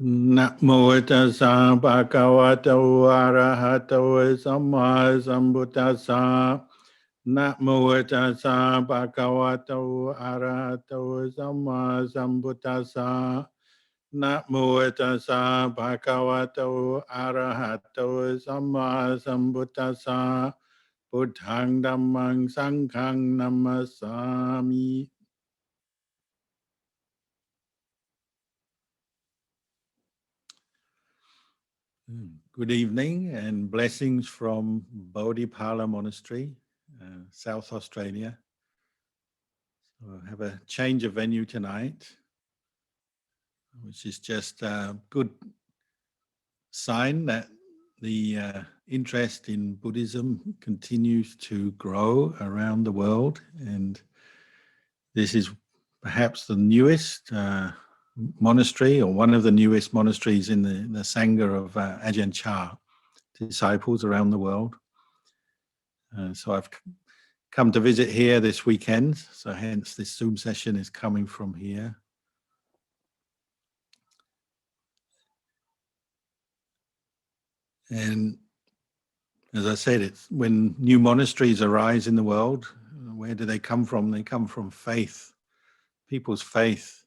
Namo tassa bhagavato arahato samma sambuddhassa. Namo tassa bhagavato arahato samma sambuddhassa. Namo tassa bhagavato arahato samma sambuddhassa. Buddhang dhammang sanghang namasami. Good evening and blessings from Bodhipala Monastery, South Australia. So I have a change of venue tonight, which is just a good sign that the interest in Buddhism continues to grow around the world. And this is perhaps the newest monastery, or one of the newest monasteries in the Sangha of Ajahn Chah disciples around the world. So I've come to visit here this weekend, so hence this Zoom session is coming from here. And as I said, it's when new monasteries arise in the world, where do they come from? They come from faith, people's faith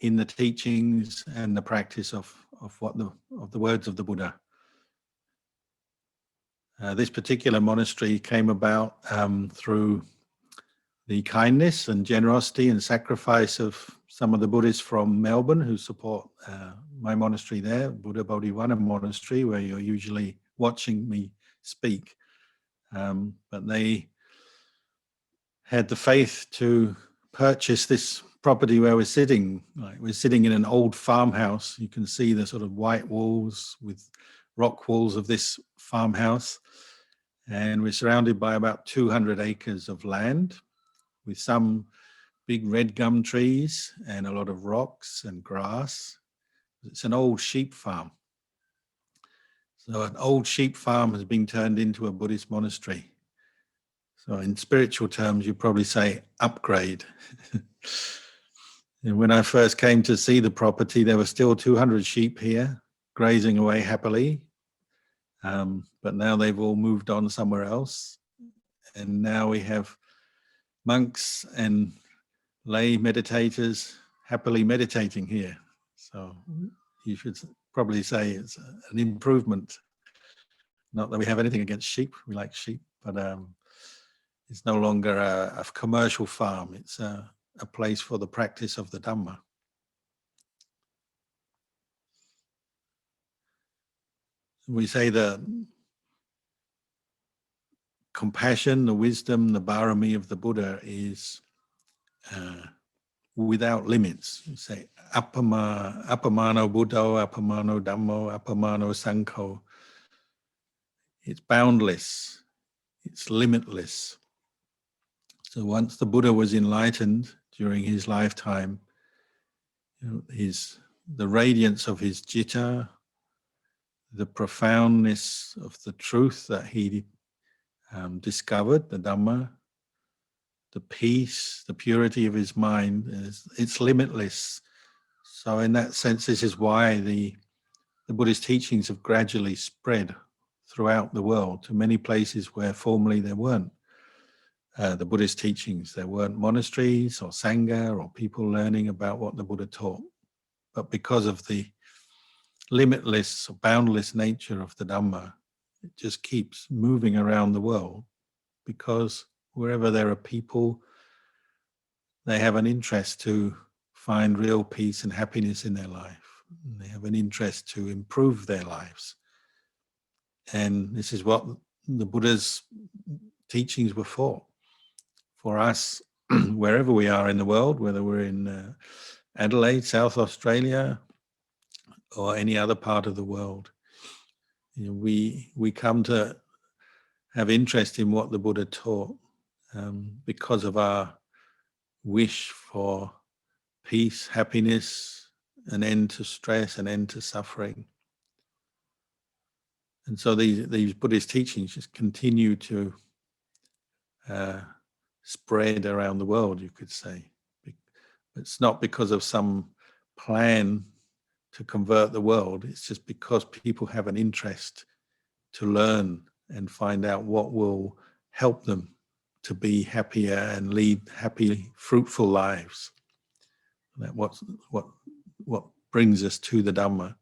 in the teachings and the practice of the words of the Buddha. This particular monastery came about through the kindness and generosity and sacrifice of some of the Buddhists from Melbourne who support my monastery there, Buddha Bodhipala Monastery, where you're usually watching me speak. But they had the faith to purchase this property where we're sitting. Like, we're sitting in an old farmhouse. You can see the sort of white walls with rock walls of this farmhouse. And we're surrounded by about 200 acres of land with some big red gum trees and a lot of rocks and grass. It's an old sheep farm. So an old sheep farm has been turned into a Buddhist monastery. So in spiritual terms, you probably say upgrade. And when I first came to see the property, there were still 200 sheep here, grazing away happily. But now they've all moved on somewhere else. And now we have monks and lay meditators happily meditating here. So you should probably say it's an improvement. Not that we have anything against sheep, we like sheep, but it's no longer a commercial farm. It's a place for the practice of the Dhamma. We say the compassion, the wisdom, the barami of the Buddha is without limits. You say appamano Buddho, appamano Dhammo, appamano Sangho. It's boundless. It's limitless. So once the Buddha was enlightened during his lifetime, the radiance of his citta, the profoundness of the truth that he discovered, the Dhamma, the peace, the purity of his mind, it's limitless. So in that sense, this is why the Buddhist teachings have gradually spread throughout the world to many places where formerly there weren't the Buddhist teachings. There weren't monasteries or Sangha or people learning about what the Buddha taught. But because of the limitless or boundless nature of the Dhamma, it just keeps moving around the world, because wherever there are people, they have an interest to find real peace and happiness in their life. They have an interest to improve their lives. And this is what the Buddha's teachings were for. For us, wherever we are in the world, whether we're in Adelaide, South Australia, or any other part of the world, we come to have interest in what the Buddha taught because of our wish for peace, happiness, an end to stress, an end to suffering. And so these Buddhist teachings just continue to spread around the world, you could say. It's not because of some plan to convert the world. It's just because people have an interest to learn and find out what will help them to be happier and lead happy, fruitful lives. That what brings us to the Dhamma.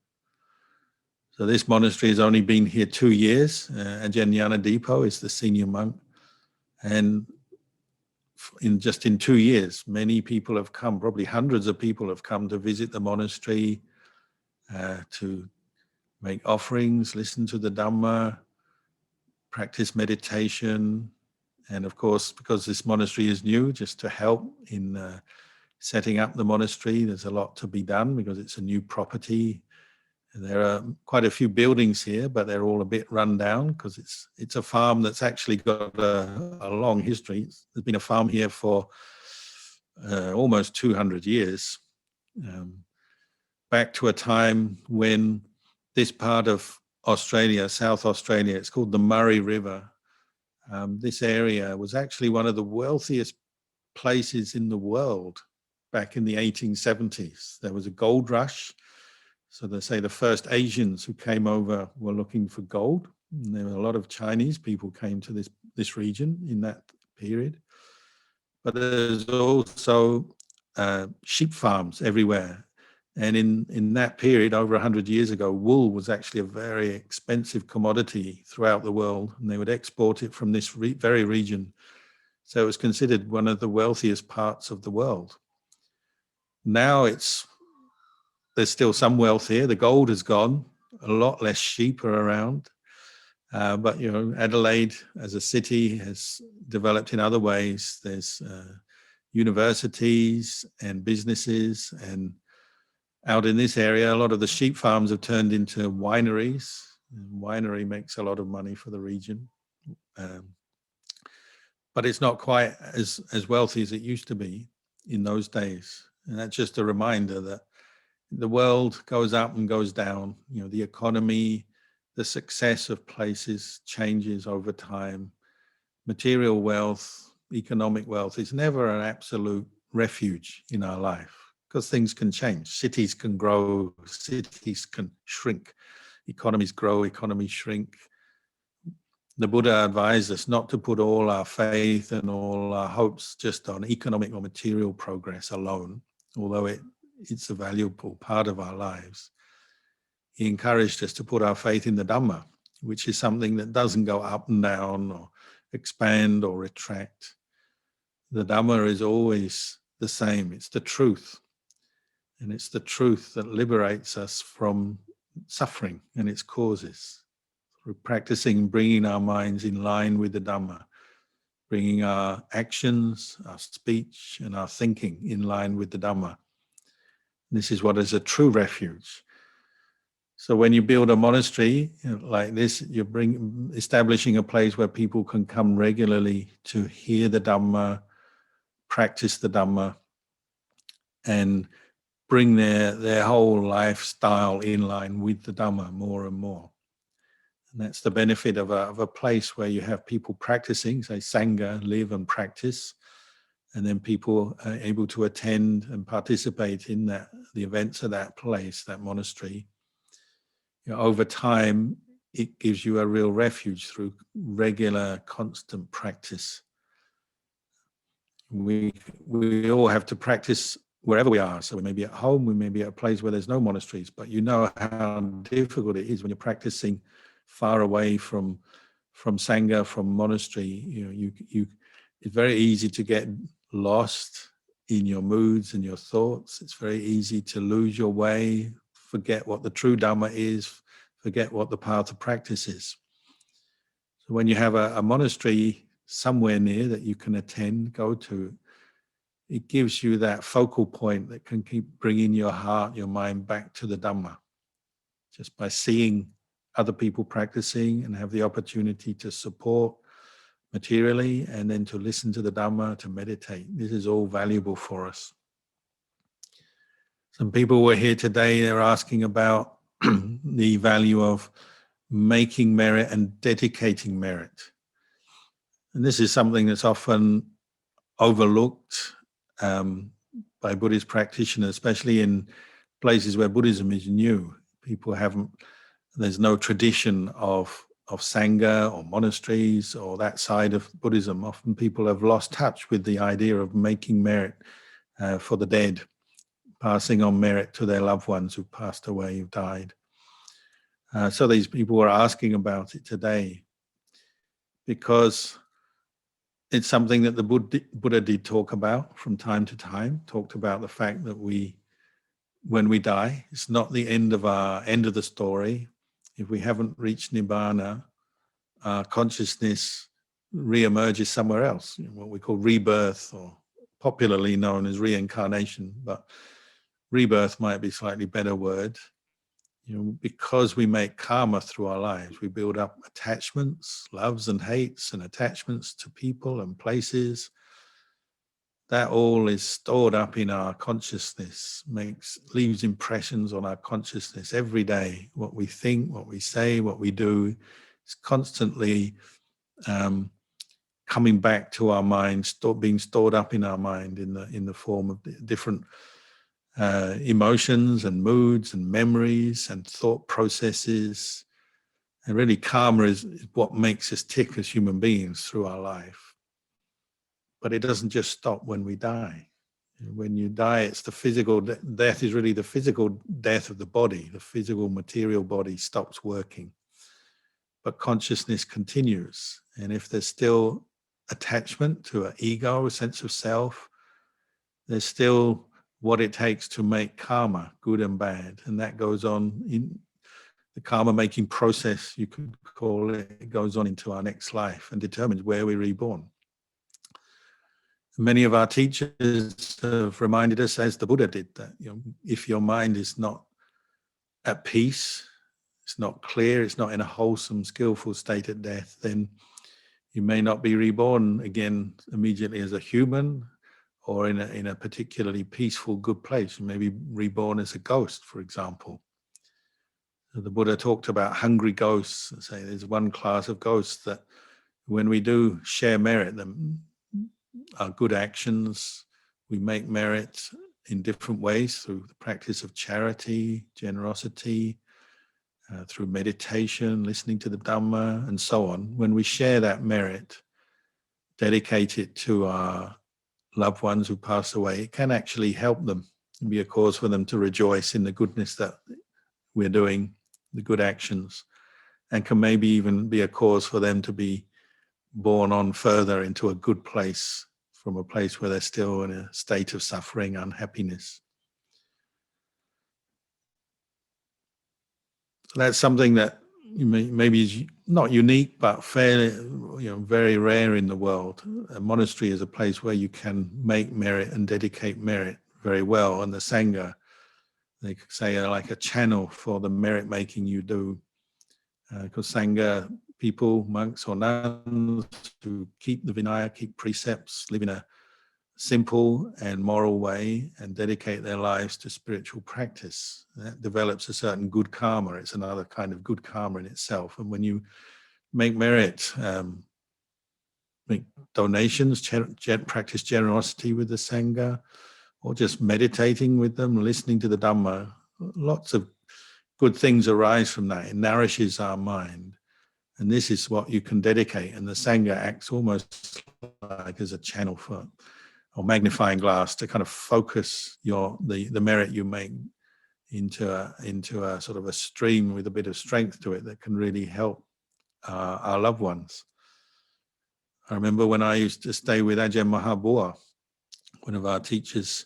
So this monastery has only been here 2 years. Ajahn Yanadipo is the senior monk, and in 2 years, many people have come. Probably hundreds of people have come to visit the monastery, to make offerings, listen to the Dhamma, practice meditation, and of course, because this monastery is new, just to help in setting up the monastery. There's a lot to be done because it's a new property. There are quite a few buildings here, but they're all a bit run down because it's a farm that's actually got a long history. There's been a farm here for almost 200 years, back to a time when this part of Australia, South Australia, it's called the Murray River. This area was actually one of the wealthiest places in the world back in the 1870s. There was a gold rush. So they say the first Asians who came over were looking for gold. And there were a lot of Chinese people came to this region in that period. But there's also sheep farms everywhere. And in that period, over 100 years ago, wool was actually a very expensive commodity throughout the world, and they would export it from this very region. So it was considered one of the wealthiest parts of the world. Now there's still some wealth here. The gold has gone. A lot less sheep are around. But, Adelaide as a city has developed in other ways. There's universities and businesses, and out in this area, a lot of the sheep farms have turned into wineries. And winery makes a lot of money for the region. But it's not quite as wealthy as it used to be in those days. And that's just a reminder that the world goes up and goes down. The economy, the success of places changes over time. Material wealth, economic wealth is never an absolute refuge in our life because things can change. Cities can grow, cities can shrink. Economies grow, economies shrink. The Buddha advised us not to put all our faith and all our hopes just on economic or material progress alone, although it's a valuable part of our lives. He encouraged us to put our faith in the Dhamma, which is something that doesn't go up and down or expand or retract. The Dhamma is always the same. It's the truth. And it's the truth that liberates us from suffering and its causes. Through practicing bringing our minds in line with the Dhamma, bringing our actions, our speech, and our thinking in line with the Dhamma. This is what is a true refuge. So when you build a monastery like this, you're establishing a place where people can come regularly to hear the Dhamma, practice the Dhamma, and bring their whole lifestyle in line with the Dhamma more and more. And that's the benefit of a place where you have people practicing, say Sangha, live and practice, and then people are able to attend and participate in the events of that place, that monastery. Over time, it gives you a real refuge through regular, constant practice. We all have to practice wherever we are. So we may be at home, we may be at a place where there's no monasteries, but you know how difficult it is when you're practicing far away from Sangha, from monastery. It's very easy to get lost in your moods and your thoughts. It's very easy to lose your way, forget what the true Dhamma is, forget what the path of practice is. So when you have a monastery somewhere near that you can attend, go to, it gives you that focal point that can keep bringing your heart, your mind back to the Dhamma. Just by seeing other people practicing and have the opportunity to support materially and then to listen to the Dhamma, to meditate. This is all valuable for us. Some people were here today, they're asking about the value of making merit and dedicating merit. And this is something that's often overlooked by Buddhist practitioners, especially in places where Buddhism is new. People haven't, there's no tradition of Sangha or monasteries or that side of Buddhism. Often people have lost touch with the idea of making merit for the dead, passing on merit to their loved ones who've passed away, who've died. So these people were asking about it today because it's something that the Buddha did talk about from time to time, talked about the fact that when we die, it's not the end of the story. If we haven't reached Nibbana, our consciousness re-emerges somewhere else, what we call rebirth, or popularly known as reincarnation, but rebirth might be a slightly better word. Because we make karma through our lives, we build up attachments, loves and hates, and attachments to people and places. That all is stored up in our consciousness, leaves impressions on our consciousness every day. What we think, what we say, what we do is constantly coming back to our mind, being stored up in our mind in the form of different emotions and moods and memories and thought processes. And really, karma is what makes us tick as human beings through our life. But it doesn't just stop when we die. When you die, it's the physical death is really the physical death of the body. The physical material body stops working. But consciousness continues. And if there's still attachment to an ego, a sense of self, there's still what it takes to make karma, good and bad. And that goes on in the karma making process, you could call it. It goes on into our next life and determines where we're reborn. Many of our teachers have reminded us, as the Buddha did, that if your mind is not at peace, it's not clear, it's not in a wholesome, skillful state at death, then you may not be reborn again immediately as a human or in a particularly peaceful, good place. You may be reborn as a ghost, for example. So the Buddha talked about hungry ghosts, and say there's one class of ghosts that when we do share merit, our good actions, we make merit in different ways through the practice of charity, generosity, through meditation, listening to the Dhamma, and so on. When we share that merit, dedicate it to our loved ones who pass away, it can actually help them and be a cause for them to rejoice in the goodness that we're doing, the good actions, and can maybe even be a cause for them to be born on further into a good place, from a place where they're still in a state of suffering, unhappiness. So that's something that maybe is not unique, but fairly, very rare in the world. A monastery is a place where you can make merit and dedicate merit very well. And the Sangha, they could say, are like a channel for the merit making you do. Because Sangha people, monks or nuns, who keep the Vinaya, keep precepts, live in a simple and moral way and dedicate their lives to spiritual practice. That develops a certain good karma. It's another kind of good karma in itself. And when you make merit, make donations, practice generosity with the Sangha, or just meditating with them, listening to the Dhamma, lots of good things arise from that. It nourishes our mind. And this is what you can dedicate. And the Sangha acts almost like as a channel for, or magnifying glass, to kind of focus the merit you make into a sort of a stream with a bit of strength to it that can really help our loved ones. I remember when I used to stay with Ajahn Mahabua, one of our teachers,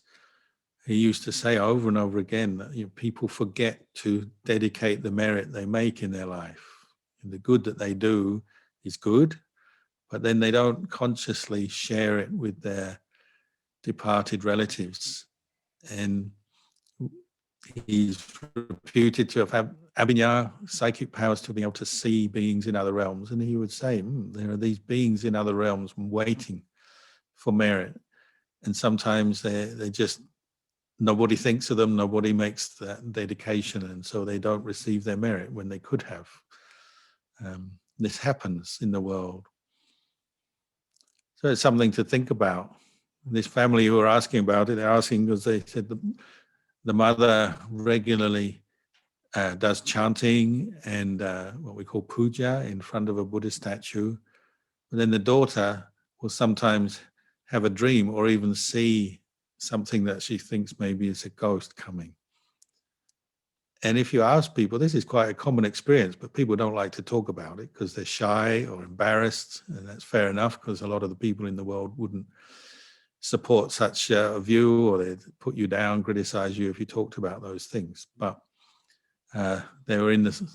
he used to say over and over again that people forget to dedicate the merit they make in their life. And the good that they do is good, but then they don't consciously share it with their departed relatives. And he's reputed to have abhinya, psychic powers, to be able to see beings in other realms. And he would say, there are these beings in other realms waiting for merit. And sometimes they just, nobody thinks of them, nobody makes that dedication, and so they don't receive their merit when they could have. This happens in the world. So it's something to think about. This family who are asking about it, they're asking because they said the mother regularly does chanting and what we call puja in front of a Buddha statue. But then the daughter will sometimes have a dream or even see something that she thinks maybe is a ghost coming. And if you ask people, this is quite a common experience, but people don't like to talk about it because they're shy or embarrassed. And that's fair enough, because a lot of the people in the world wouldn't support such a view, or they'd put you down, criticize you if you talked about those things. But they were in the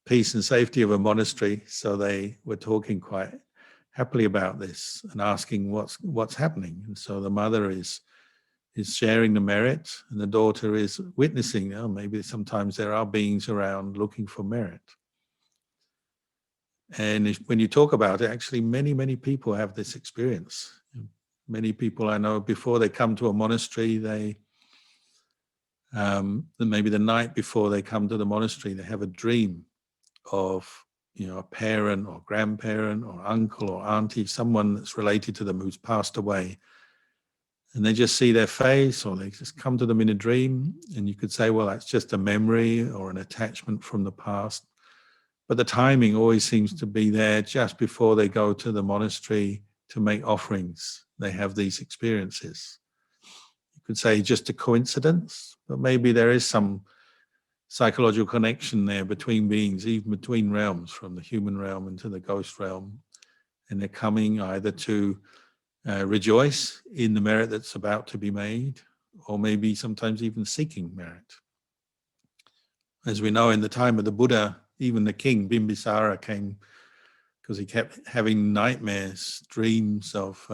peace and safety of a monastery, so they were talking quite happily about this and asking what's happening. And so the mother is sharing the merit, and the daughter is witnessing, oh, maybe sometimes there are beings around looking for merit. And when you talk about it, actually many people have this experience. Many people I know, before they come to a monastery, they maybe the night before they come to the monastery, they have a dream of, a parent or grandparent or uncle or auntie, someone that's related to them who's passed away. And they just see their face, or they just come to them in a dream. And you could say, well, that's just a memory or an attachment from the past. But the timing always seems to be there just before they go to the monastery to make offerings. They have these experiences. You could say just a coincidence, but maybe there is some psychological connection there between beings, even between realms, from the human realm into the ghost realm. And they're coming either to rejoice in the merit that's about to be made, or maybe sometimes even seeking merit. As we know, in the time of the Buddha, even the king Bimbisara came because he kept having nightmares, dreams of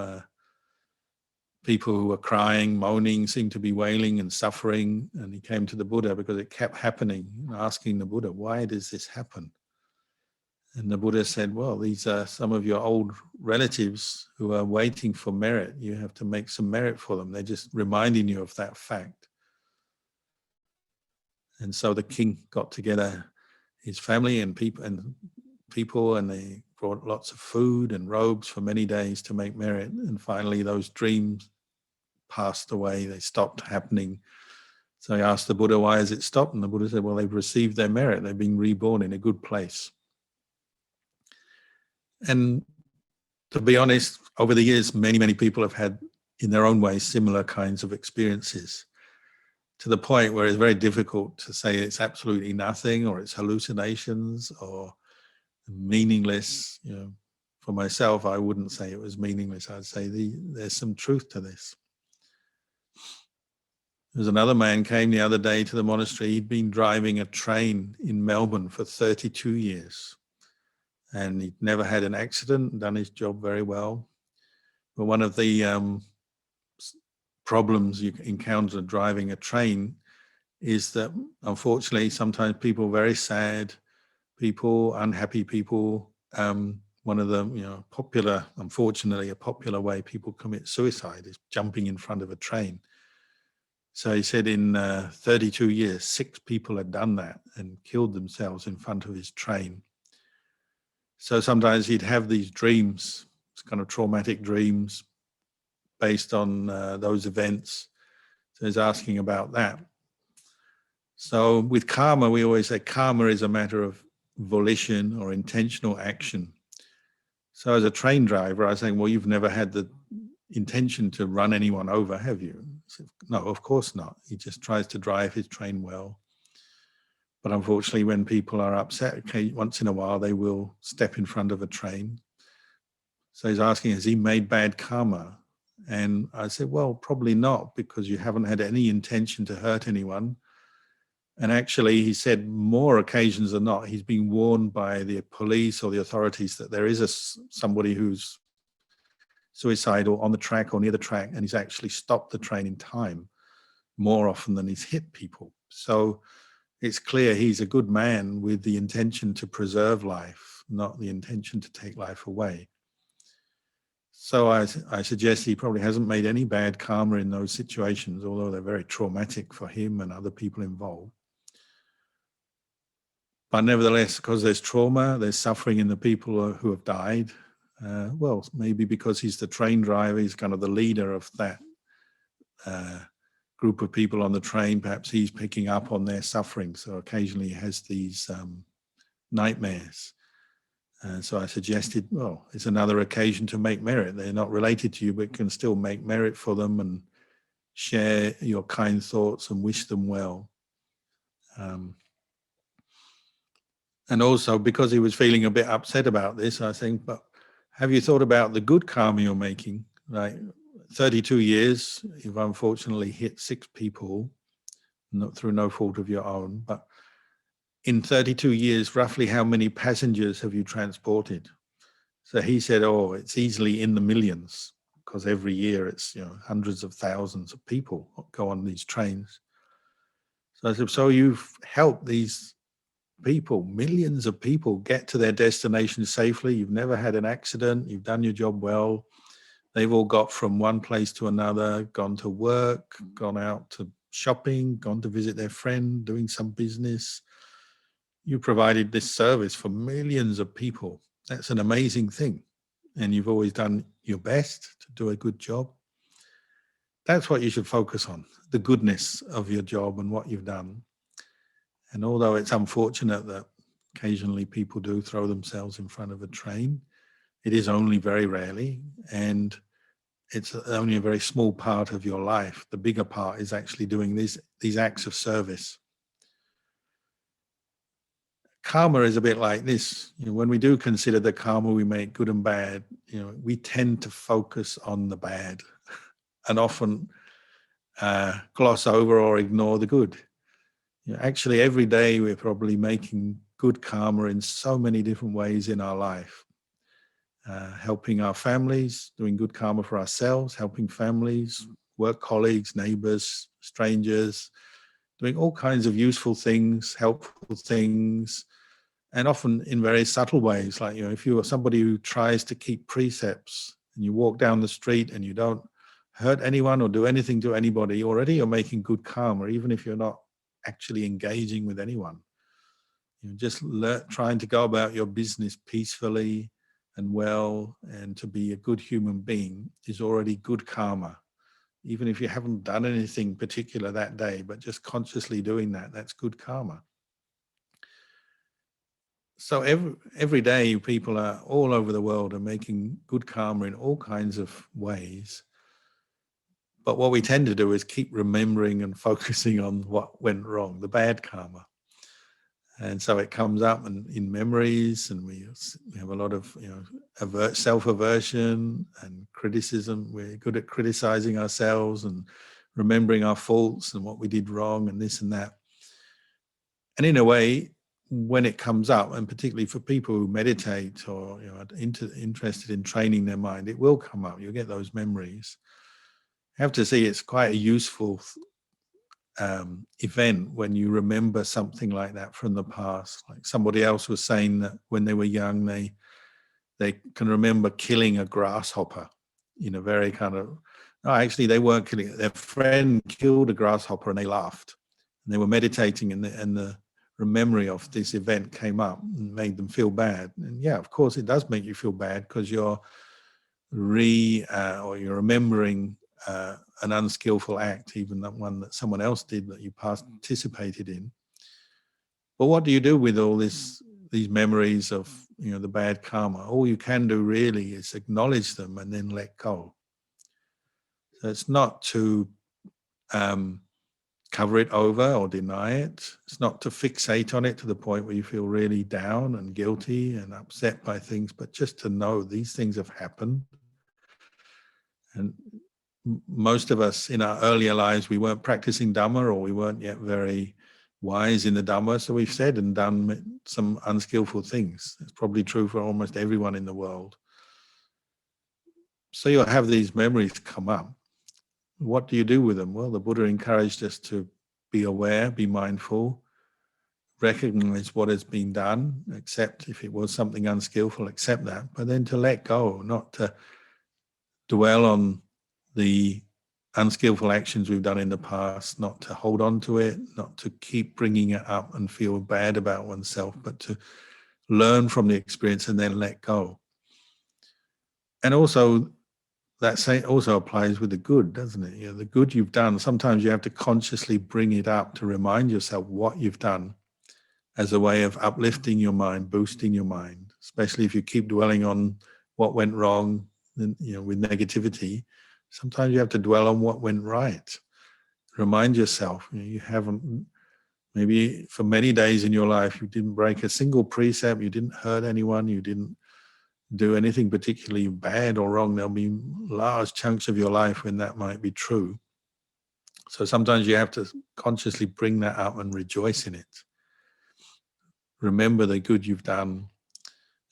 people who were crying, moaning, seemed to be wailing and suffering. And he came to the Buddha because it kept happening, asking the Buddha, why does this happen? And the Buddha said, well, these are some of your old relatives who are waiting for merit. You have to make some merit for them. They're just reminding you of that fact. And so the king got together his family and people, and they brought lots of food and robes for many days to make merit. And finally, those dreams passed away. They stopped happening. So he asked the Buddha, why has it stopped? And the Buddha said, well, they've received their merit. They've been reborn in a good place. And to be honest, over the years, many people have had, in their own way, similar kinds of experiences, to the point where it's very difficult to say it's absolutely nothing, or it's hallucinations, or meaningless. For myself, I wouldn't say it was meaningless. I'd say there's some truth to this. There's another man came the other day to the monastery. He'd been driving a train in Melbourne for 32 years. And he'd never had an accident, done his job very well. But one of the problems you encounter driving a train is that, unfortunately, sometimes people are very sad, people, unhappy people. One of the, unfortunately, a popular way people commit suicide is jumping in front of a train. So he said in 32 years, 6 people had done that and killed themselves in front of his train. So sometimes he'd have these dreams, kind of traumatic dreams based on those events. So he's asking about that. So with karma, we always say karma is a matter of volition or intentional action. So as a train driver, I was saying, well, you've never had the intention to run anyone over, have you? Said, no, of course not. He just tries to drive his train well. But unfortunately, when people are upset, okay, once in a while, they will step in front of a train. So he's asking, has he made bad karma? And I said, well, probably not, because you haven't had any intention to hurt anyone. And actually, he said more occasions than not, he's been warned by the police or the authorities that there is somebody who's suicidal on the track or near the track, and he's actually stopped the train in time more often than he's hit people. So it's clear he's a good man with the intention to preserve life, not the intention to take life away. So I suggest he probably hasn't made any bad karma in those situations, although they're very traumatic for him and other people involved. But nevertheless, because there's trauma, there's suffering in the people who have died. Maybe because he's the train driver, he's kind of the leader of that group of people on the train, perhaps he's picking up on their suffering. So occasionally he has these nightmares. And so I suggested, well, it's another occasion to make merit. They're not related to you, but can still make merit for them and share your kind thoughts and wish them well. And also, because he was feeling a bit upset about this, I think, but have you thought about the good karma you're making? Like 32 years, you've unfortunately hit 6 people, not through no fault of your own, but in 32 years, roughly how many passengers have you transported? So he said, oh, it's easily in the millions, because every year it's hundreds of thousands of people go on these trains. So I said, so you've helped these people, millions of people, get to their destination safely. You've never had an accident. You've done your job well. They've all got from one place to another, gone to work, gone out to shopping, gone to visit their friend, doing some business. You provided this service for millions of people. That's an amazing thing. And you've always done your best to do a good job. That's what you should focus on, the goodness of your job and what you've done. And although it's unfortunate that occasionally people do throw themselves in front of a train, it is only very rarely, and it's only a very small part of your life. The bigger part is actually doing these acts of service. Karma is a bit like this. When we do consider the karma we make, good and bad, we tend to focus on the bad and often gloss over or ignore the good. Actually, every day we're probably making good karma in so many different ways in our life. Helping our families, doing good karma for ourselves, helping families, work colleagues, neighbors, strangers, doing all kinds of useful things, helpful things, and often in very subtle ways. Like, if you are somebody who tries to keep precepts and you walk down the street and you don't hurt anyone or do anything to anybody, already you're making good karma, even if you're not actually engaging with anyone. Just trying to go about your business peacefully and well, and to be a good human being is already good karma. Even if you haven't done anything particular that day, but just consciously doing that, that's good karma. So every day people are all over the world are making good karma in all kinds of ways. But what we tend to do is keep remembering and focusing on what went wrong, the bad karma. And so it comes up in memories, and we have a lot of self-aversion and criticism. We're good at criticizing ourselves and remembering our faults and what we did wrong and this and that. And in a way, when it comes up, and particularly for people who meditate or are interested in training their mind, it will come up. You'll get those memories. I have to say it's quite a useful event when you remember something like that from the past. Like somebody else was saying that when they were young, they can remember killing a grasshopper in a very kind of, no, actually they weren't killing it. Their friend killed a grasshopper and they laughed. And they were meditating, and the memory of this event came up and made them feel bad. And yeah, of course it does make you feel bad, because you're remembering an unskillful act, even that one that someone else did that you participated in. But what do you do with all these memories of the bad karma? All you can do really is acknowledge them and then let go. So it's not to cover it over or deny it. It's not to fixate on it to the point where you feel really down and guilty and upset by things, but just to know these things have happened. And most of us in our earlier lives, we weren't practicing Dhamma, or we weren't yet very wise in the Dhamma. So we've said and done some unskillful things. It's probably true for almost everyone in the world. So you'll have these memories come up. What do you do with them? Well, the Buddha encouraged us to be aware, be mindful, recognize what has been done, accept if it was something unskillful, accept that, but then to let go, not to dwell on the unskillful actions we've done in the past, not to hold on to it, not to keep bringing it up and feel bad about oneself, but to learn from the experience and then let go. And also, that also applies with the good, doesn't it? The good you've done, sometimes you have to consciously bring it up to remind yourself what you've done as a way of uplifting your mind, boosting your mind, especially if you keep dwelling on what went wrong, with negativity. Sometimes you have to dwell on what went right. Remind yourself, you haven't, maybe for many days in your life, you didn't break a single precept, you didn't hurt anyone, you didn't do anything particularly bad or wrong. There'll be large chunks of your life when that might be true. So sometimes you have to consciously bring that up and rejoice in it. Remember the good you've done,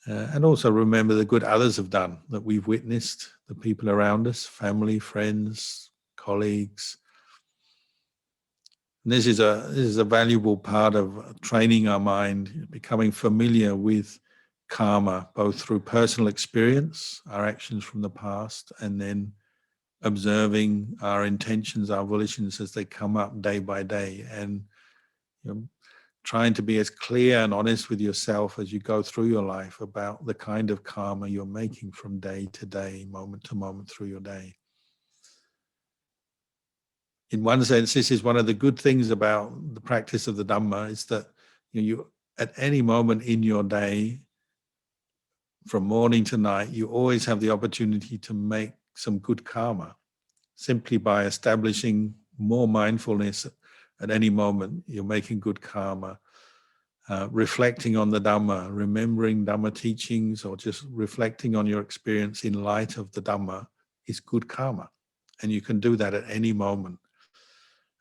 and also remember the good others have done, that we've witnessed, the people around us, family, friends, colleagues. And this is a valuable part of training our mind, becoming familiar with karma, both through personal experience, our actions from the past, and then observing our intentions, our volitions as they come up day by day, and trying to be as clear and honest with yourself as you go through your life about the kind of karma you're making from day to day, moment to moment through your day. In one sense, this is one of the good things about the practice of the Dhamma, is that you at any moment in your day, from morning to night, you always have the opportunity to make some good karma, simply by establishing more mindfulness at any moment. You're making good karma. Reflecting on the Dhamma, remembering Dhamma teachings, or just reflecting on your experience in light of the Dhamma is good karma. And you can do that at any moment.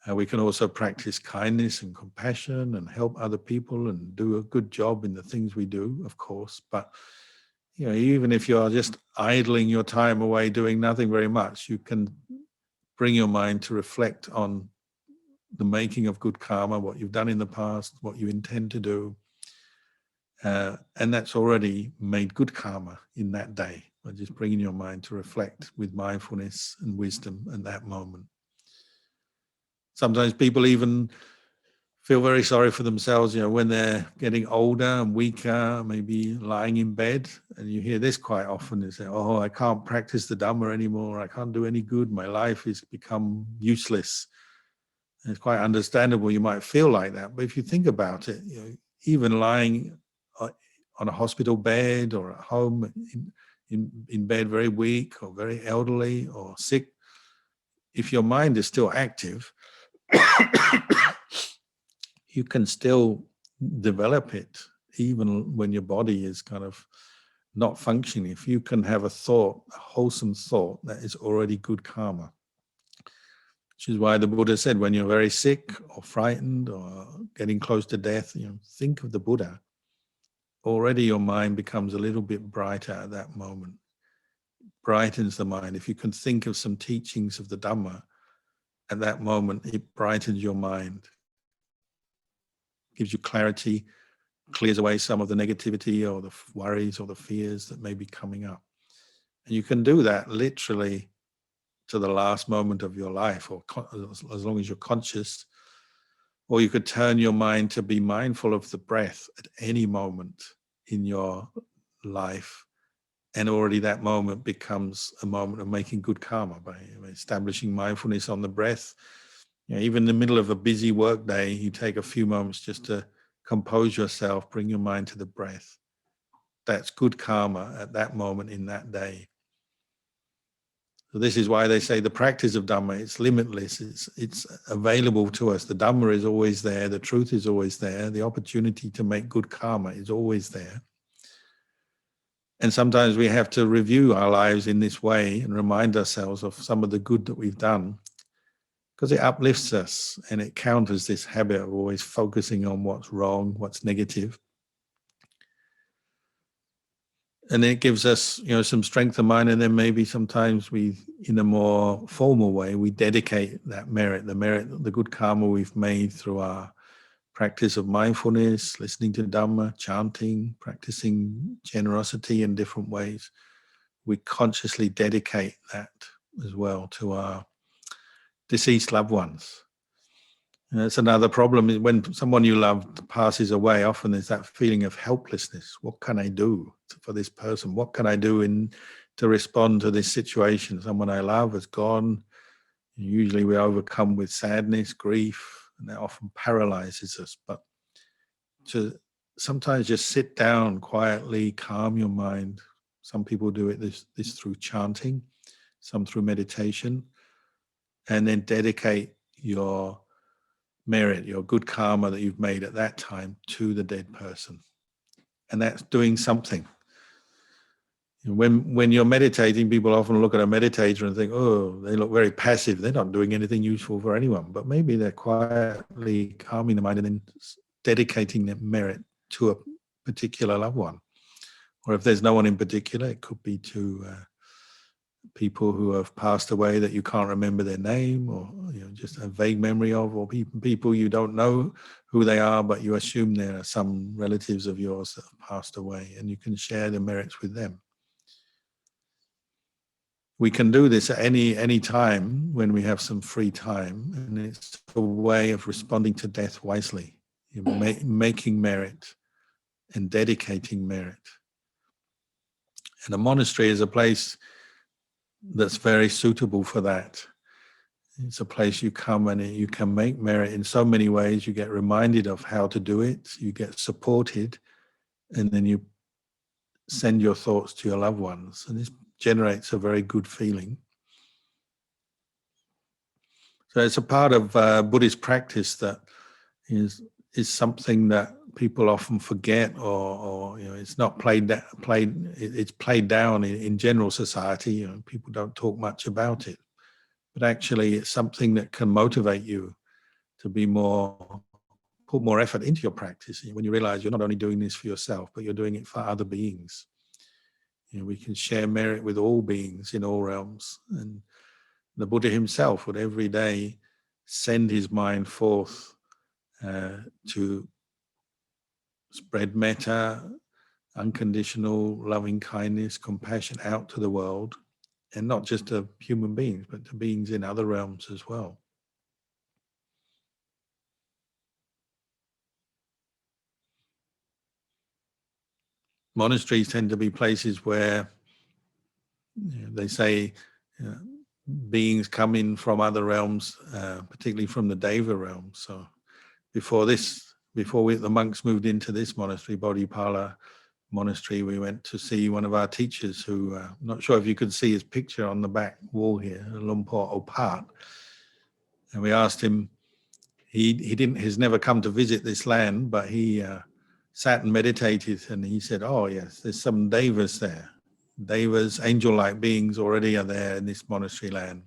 We can also practice kindness and compassion and help other people and do a good job in the things we do, of course. But even if you're just idling your time away doing nothing very much, you can bring your mind to reflect on the making of good karma, what you've done in the past, what you intend to do. And that's already made good karma in that day, by just bringing your mind to reflect with mindfulness and wisdom at that moment. Sometimes people even feel very sorry for themselves, when they're getting older and weaker, maybe lying in bed. And you hear this quite often, is that, oh, I can't practice the Dhamma anymore. I can't do any good. My life has become useless. And it's quite understandable you might feel like that. But if you think about it, even lying on a hospital bed or at home in bed, very weak or very elderly or sick, if your mind is still active, you can still develop it even when your body is kind of not functioning. If you can have a thought, a wholesome thought, that is already good karma. Which is why the Buddha said, when you're very sick or frightened or getting close to death, think of the Buddha. Already your mind becomes a little bit brighter at that moment. Brightens the mind. If you can think of some teachings of the Dhamma, at that moment, it brightens your mind. Gives you clarity, clears away some of the negativity or the worries or the fears that may be coming up. And you can do that literally to the last moment of your life, or as long as you're conscious. Or you could turn your mind to be mindful of the breath at any moment in your life. And already that moment becomes a moment of making good karma by establishing mindfulness on the breath. Even in the middle of a busy work day, you take a few moments just to compose yourself, bring your mind to the breath. That's good karma at that moment in that day. So this is why they say the practice of Dhamma, it's limitless, it's available to us. The Dhamma is always there, the truth is always there, the opportunity to make good karma is always there. And sometimes we have to review our lives in this way and remind ourselves of some of the good that we've done, because it uplifts us and it counters this habit of always focusing on what's wrong, what's negative. And it gives us, some strength of mind. And then maybe sometimes we, in a more formal way, we dedicate that merit, the good karma we've made through our practice of mindfulness, listening to Dhamma, chanting, practicing generosity in different ways. We consciously dedicate that as well to our deceased loved ones. And that's another problem, is when someone you love passes away, often there's that feeling of helplessness. What can I do for this person? What can I do in to respond to this situation. Someone I love has gone. Usually we're overcome with sadness, grief, and that often paralyzes us. But to sometimes just sit down quietly, calm your mind. Some people do it this through chanting, some through meditation, and then dedicate your merit, your good karma that you've made at that time to the dead person. And that's doing something. When you're meditating, people often look at a meditator and think, oh, they look very passive. They're not doing anything useful for anyone. But maybe they're quietly calming the mind and then dedicating their merit to a particular loved one. Or if there's no one in particular, it could be to people who have passed away that you can't remember their name, or just a vague memory of, or people you don't know who they are, but you assume they're some relatives of yours that have passed away, and you can share the merits with them. We can do this at any time when we have some free time, and it's a way of responding to death wisely, making merit and dedicating merit. And a monastery is a place that's very suitable for that. It's a place you come and you can make merit in so many ways. You get reminded of how to do it, you get supported, and then you send your thoughts to your loved ones. And this generates a very good feeling. So it's a part of Buddhist practice that is something that people often forget, or it's not it's played down in general society. People don't talk much about it, but actually it's something that can motivate you to put more effort into your practice. When you realize you're not only doing this for yourself, but you're doing it for other beings. We can share merit with all beings in all realms. And the Buddha himself would every day send his mind forth to spread metta, unconditional loving kindness, compassion out to the world, and not just to human beings, but to beings in other realms as well. Monasteries tend to be places where they say beings come in from other realms, particularly from the Deva realm. So before the monks moved into this monastery, Bodhipala Monastery, we went to see one of our teachers who, I'm not sure if you could see his picture on the back wall here, Lumpur Opat. And we asked him, he's never come to visit this land, but he sat and meditated, and he said, oh yes, there's some devas there. Devas, angel-like beings already are there in this monastery land.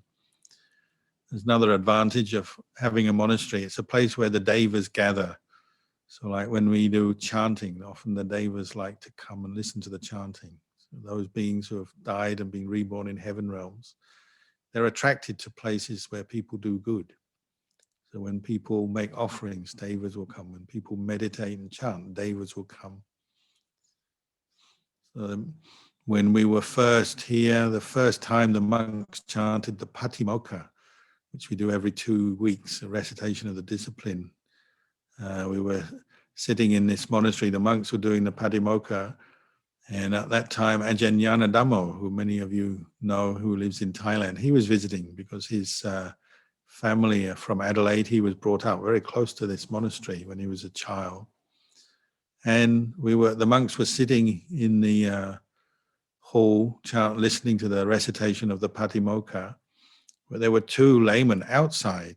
There's another advantage of having a monastery. It's a place where the devas gather. So like when we do chanting, often the devas like to come and listen to the chanting. So those beings who have died and been reborn in heaven realms, they're attracted to places where people do good. So when people make offerings, devas will come. When people meditate and chant, devas will come. So when we were first here, the first time the monks chanted the Patimokkha, which we do every 2 weeks, a recitation of the discipline. We were sitting in this monastery, the monks were doing the Patimokkha, and at that time Ajahn Dhamma, who many of you know, who lives in Thailand, he was visiting because his family from Adelaide, he was brought up very close to this monastery when he was a child. And the monks were sitting in the hall listening to the recitation of the Patimokkha, where there were 2 laymen outside,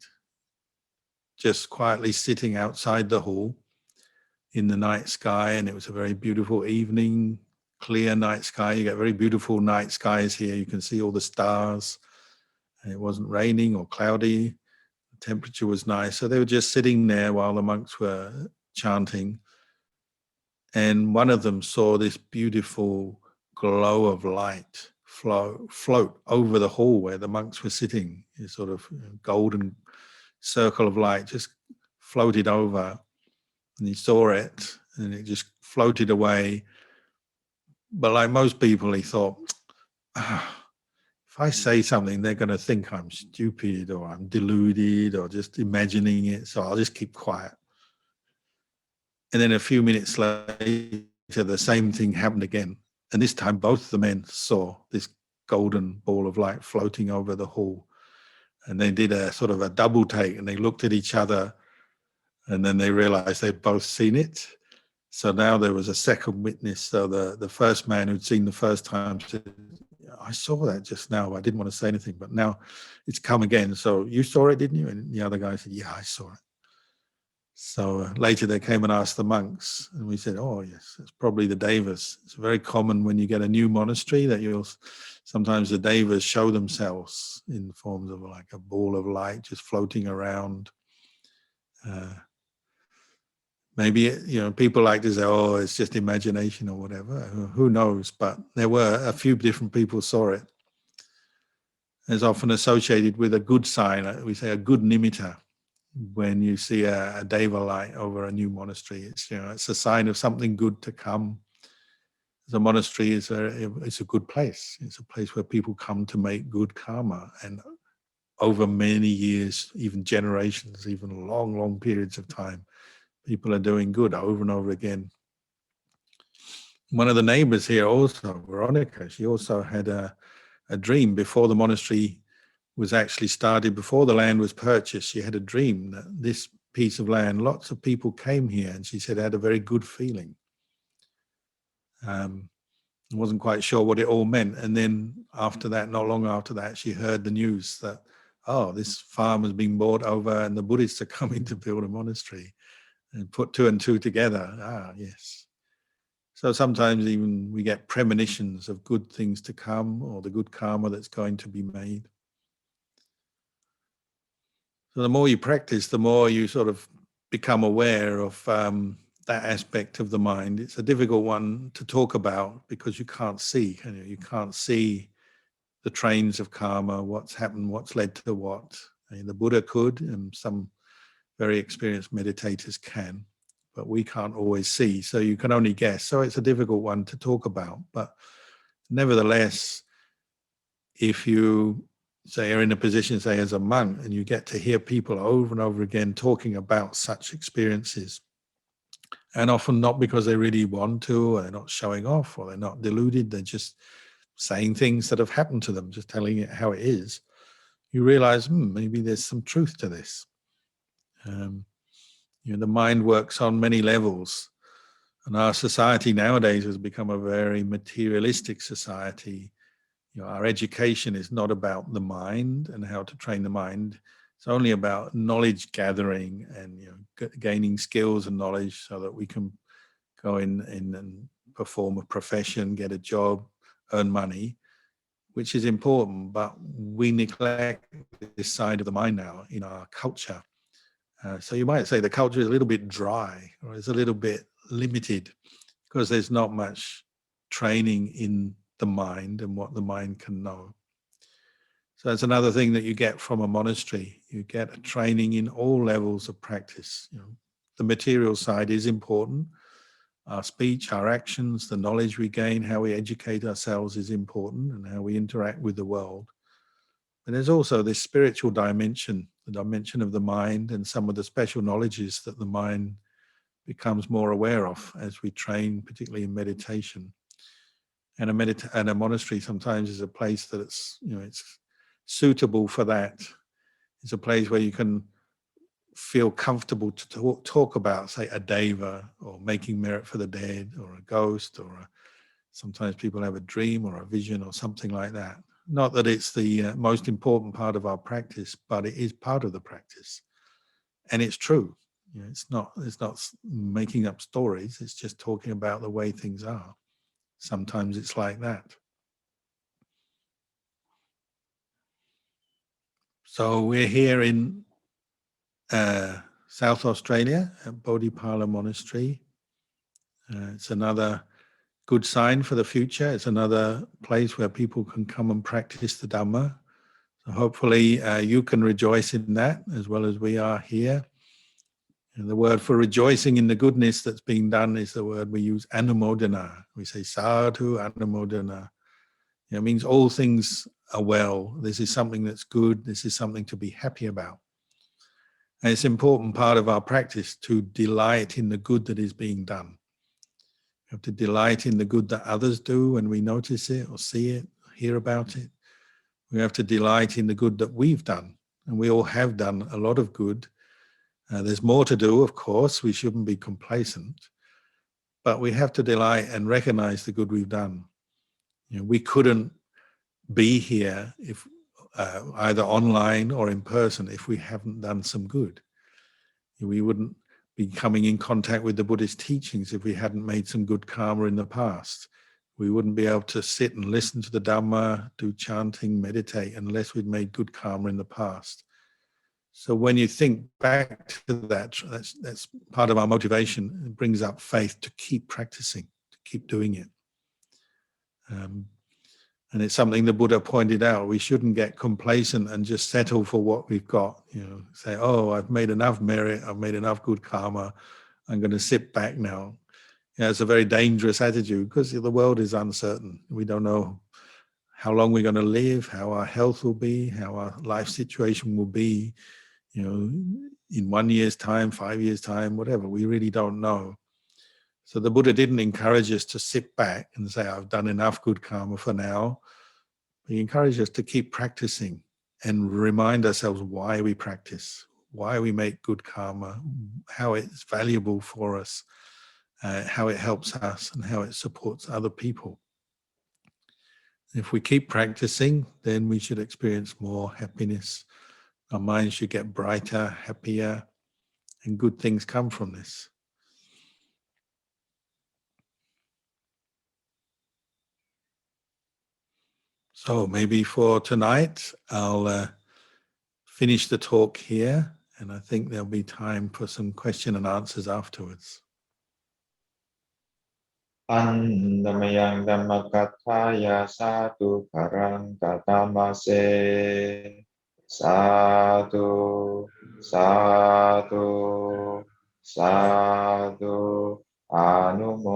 just quietly sitting outside the hall in the night sky. And it was a very beautiful evening, clear night sky. You get very beautiful night skies here. You can see all the stars. And it wasn't raining or cloudy. The temperature was nice. So they were just sitting there while the monks were chanting. And one of them saw this beautiful glow of light float over the hall where the monks were sitting. This sort of golden circle of light just floated over, and he saw it, and it just floated away. But like most people, he thought, if I say something, they're going to think I'm stupid or I'm deluded or just imagining it, so I'll just keep quiet. And then a few minutes later, the same thing happened again. And this time, both the men saw this golden ball of light floating over the hall. And they did a sort of a double take, and they looked at each other, and then they realized they'd both seen it. So now there was a second witness. So the first man who'd seen the first time said, I saw that just now. I didn't want to say anything, but now it's come again. So you saw it, didn't you? And the other guy said, yeah, I saw it. So later they came and asked the monks, and we said, oh yes, it's probably the devas. It's very common when you get a new monastery that sometimes the devas show themselves in forms of like a ball of light just floating around. Maybe, people like to say, oh, it's just imagination or whatever. Who knows? But there were a few different people saw it. It's often associated with a good sign. We say a good nimitta. When you see a deva light over a new monastery, it's a sign of something good to come. The monastery is a good place. It's a place where people come to make good karma, and over many years, even generations, even long periods of time, people are doing good over and over again. One of the neighbors here also, Veronica, she also had a dream before the monastery was actually started, before the land was purchased. She had a dream that this piece of land, lots of people came here, and she said had a very good feeling. Wasn't quite sure what it all meant. And then after that, not long after that, she heard the news that, oh, this farm has been bought over and the Buddhists are coming to build a monastery, and put two and two together. Ah, yes. So sometimes even we get premonitions of good things to come, or the good karma that's going to be made. So the more you practice, the more you sort of become aware of that aspect of the mind. It's a difficult one to talk about because you can't see. You can't see the trains of karma, what's happened, what's led to what. The Buddha could, and some very experienced meditators can, but we can't always see. So you can only guess. So it's a difficult one to talk about. But nevertheless, if you say you're in a position, say as a monk, and you get to hear people over and over again talking about such experiences, and often not because they really want to, or they're not showing off, or they're not deluded, they're just saying things that have happened to them, just telling it how it is, you realize, maybe there's some truth to this. The mind works on many levels, and our society nowadays has become a very materialistic society. Our education is not about the mind and how to train the mind. It's only about knowledge gathering and gaining skills and knowledge so that we can go in and perform a profession, get a job, earn money, which is important. But we neglect this side of the mind now in our culture. So you might say the culture is a little bit dry, or it's a little bit limited, because there's not much training in the mind and what the mind can know. So that's another thing that you get from a monastery. You get a training in all levels of practice. The material side is important. Our speech, our actions, the knowledge we gain, how we educate ourselves is important, and how we interact with the world. But there's also this spiritual dimension, the dimension of the mind, and some of the special knowledges that the mind becomes more aware of as we train, particularly in meditation. And a monastery sometimes is a place that it's suitable for that. It's a place where you can feel comfortable to talk about, say, a deva, or making merit for the dead, or a ghost, or sometimes people have a dream or a vision or something like that. Not that it's the most important part of our practice, but it is part of the practice, and it's true. It's not making up stories. It's just talking about the way things are. Sometimes it's like that. So we're here in South Australia at Bodhipala Monastery. It's another good sign for the future. It's another place where people can come and practice the Dhamma. So hopefully you can rejoice in that as well as we are here. And the word for rejoicing in the goodness that's being done is the word we use, anumodana. We say sadhu anumodana. It means all things are well. This is something that's good. This is something to be happy about. And it's an important part of our practice to delight in the good that is being done. We have to delight in the good that others do when we notice it or see it, hear about it. We have to delight in the good that we've done. And we all have done a lot of good. There's more to do, of course. We shouldn't be complacent. But we have to delight and recognize the good we've done. We couldn't be here if either online or in person if we haven't done some good. We wouldn't be coming in contact with the Buddhist teachings if we hadn't made some good karma in the past. We wouldn't be able to sit and listen to the Dhamma, do chanting, meditate, unless we'd made good karma in the past. So when you think back to that, that's part of our motivation. It brings up faith to keep practicing, to keep doing it. And it's something the Buddha pointed out. We shouldn't get complacent and just settle for what we've got. Say, oh, I've made enough merit, I've made enough good karma, I'm going to sit back now. It's a very dangerous attitude because the world is uncertain. We don't know how long we're going to live, how our health will be, how our life situation will be, in 1 year's time, 5 years' time, whatever. We really don't know. So the Buddha didn't encourage us to sit back and say, I've done enough good karma for now. He encouraged us to keep practicing and remind ourselves why we practice, why we make good karma, how it's valuable for us, how it helps us and how it supports other people. If we keep practicing, then we should experience more happiness. Our minds should get brighter, happier, and good things come from this. So maybe for tonight, I'll finish the talk here, and I think there'll be time for some question and answers afterwards. Annamayang Dhammakatthaya Sadhu Karang Katamase Sadhu Sadhu Sadhu Anumodam